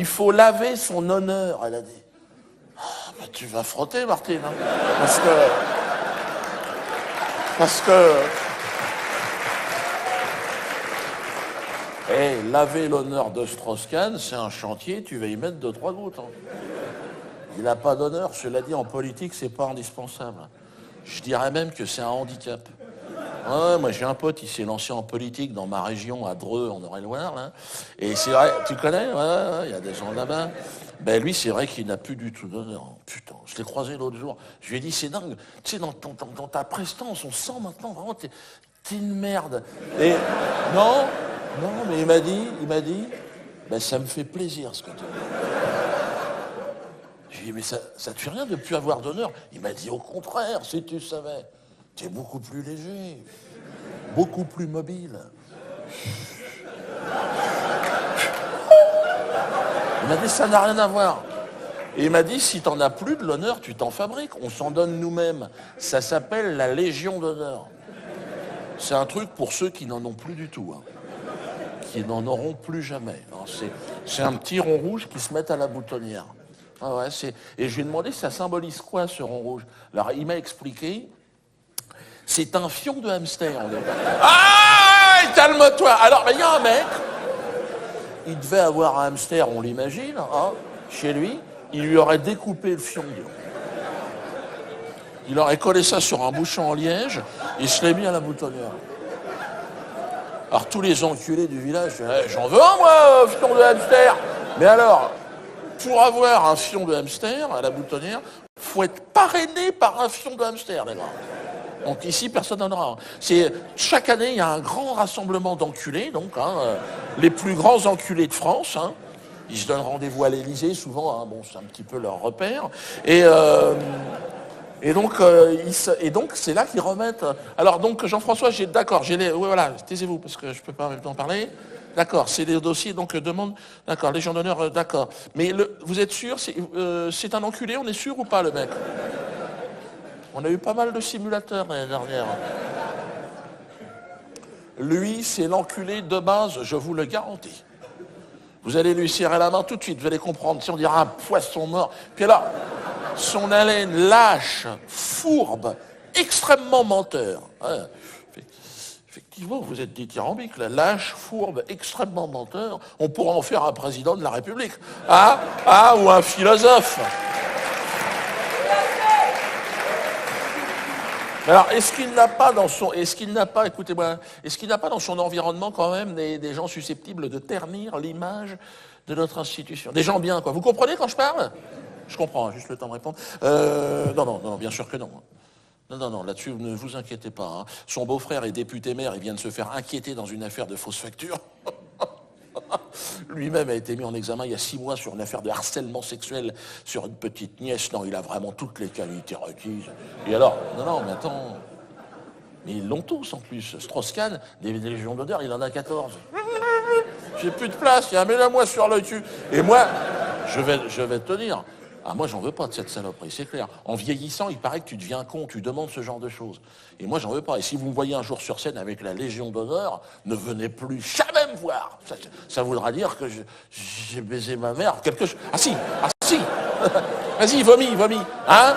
Il faut laver son honneur, elle a dit. Ah, bah, tu vas frotter, Martine, hein, parce que... Eh, laver l'honneur de Strauss-Kahn, c'est un chantier, tu vas y mettre 2-3 gouttes. Hein. Il n'a pas d'honneur, cela dit, en politique, c'est pas indispensable. Je dirais même que c'est un handicap. Ouais, moi j'ai un pote, il s'est lancé en politique dans ma région, à Dreux, en Eure-et-Loire, là. Et c'est vrai, tu connais, ouais, il y a des gens là-bas. Ben lui, c'est vrai qu'il n'a plus du tout d'honneur. Putain, je l'ai croisé l'autre jour. Je lui ai dit, c'est dingue. Tu sais, dans ta prestance, on sent maintenant vraiment, t'es une merde. Et non, mais il m'a dit, ben ça me fait plaisir ce que tu dis. Je lui ai dit, mais ça te fait rien de plus avoir d'honneur? Il m'a dit, au contraire, si tu savais. Tu es beaucoup plus léger, beaucoup plus mobile. Il m'a dit, ça n'a rien à voir. Et il m'a dit, si t'en as plus de l'honneur, tu t'en fabriques. On s'en donne nous-mêmes. Ça s'appelle la Légion d'honneur. C'est un truc pour ceux qui n'en ont plus du tout. Hein. Qui n'en auront plus jamais. C'est un petit rond rouge qui se met à la boutonnière. Ah ouais, et je lui ai demandé, ça symbolise quoi ce rond rouge? Alors il m'a expliqué... C'est un fion de hamster. Ah, calme-toi. Alors, il y a un mec, il devait avoir un hamster, on l'imagine, hein, chez lui. Il lui aurait découpé le fion. Il aurait collé ça sur un bouchon en liège, il se l'est mis à la boutonnière. Alors, tous les enculés du village, j'en veux un, moi, fion de hamster. Mais alors, pour avoir un fion de hamster à la boutonnière, il faut être parrainé par un fion de hamster, les gars. Donc ici, personne n'en aura. Chaque année, il y a un grand rassemblement d'enculés, donc les plus grands enculés de France. Hein. Ils se donnent rendez-vous à l'Élysée, souvent, hein, bon, c'est un petit peu leur repère. Et donc, c'est là qu'ils remettent... Alors donc, Jean-François, d'accord, oui, voilà, taisez-vous, parce que je ne peux pas en même temps parler. D'accord, c'est des dossiers, donc demande... D'accord, Légion d'honneur, d'accord. Mais vous êtes sûr, c'est un enculé, on est sûr ou pas, le mec? On a eu pas mal de simulateurs l'année dernière. Lui, c'est l'enculé de base, je vous le garantis. Vous allez lui serrer la main tout de suite, vous allez comprendre. Si on dira un poisson mort. Puis alors, son haleine lâche, fourbe, extrêmement menteur. Ouais. Effectivement, vous êtes dithyrambique, là. Lâche, fourbe, extrêmement menteur. On pourra en faire un président de la République. Ou un philosophe. Alors, est-ce qu'il n'a pas dans son environnement quand même des gens susceptibles de ternir l'image de notre institution? Des gens bien, quoi. Vous comprenez quand je parle? Je comprends, juste le temps de répondre. Non, bien sûr que non. Non, là-dessus, ne vous inquiétez pas. Hein. Son beau-frère est député maire, il vient de se faire inquiéter dans une affaire de fausse facture. Lui-même a été mis en examen il y a 6 mois sur une affaire de harcèlement sexuel sur une petite nièce. Non, il a vraiment toutes les qualités requises. Et alors, non, mais attends. Mais ils l'ont tous en plus. Strauss-Kahn, des légions d'honneur, il en a 14. J'ai plus de place, mets-la-moi sur le cul. Et moi, je vais te dire, moi j'en veux pas de cette saloperie, c'est clair. En vieillissant, il paraît que tu deviens con, tu demandes ce genre de choses. Et moi j'en veux pas. Et si vous me voyez un jour sur scène avec la Légion d'honneur, ne venez plus jamais me voir. Ça voudra dire que j'ai baisé ma mère, quelque chose. Ah si. Vas-y, vomis. Hein?